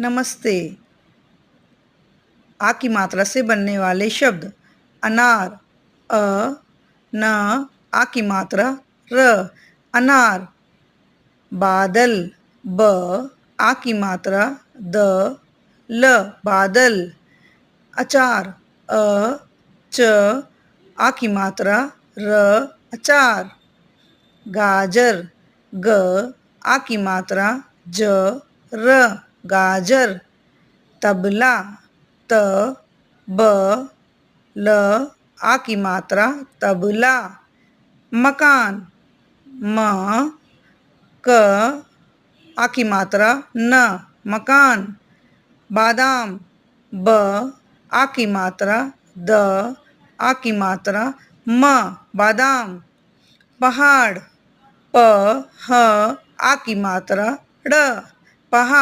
नमस्ते। आ की मात्रा से बनने वाले शब्द अनार, अ, न, आ की मात्रा र, अनार। बादल, ब, आ की मात्रा द, ल, बादल। अचार, अ, च, आ की मात्रा र, अचार। गाजर, ग, आ की मात्रा ज, र, गाजर। तबला, त, ब, ल, आ की मात्रा तबला। मकान, म, क, आ की मात्रा न, मकान। बादाम, ब, आ की मात्रा द, आ की मात्रा म, बादाम। पहाड़, प, ह, आ की मात्रा ड़, पहाड़।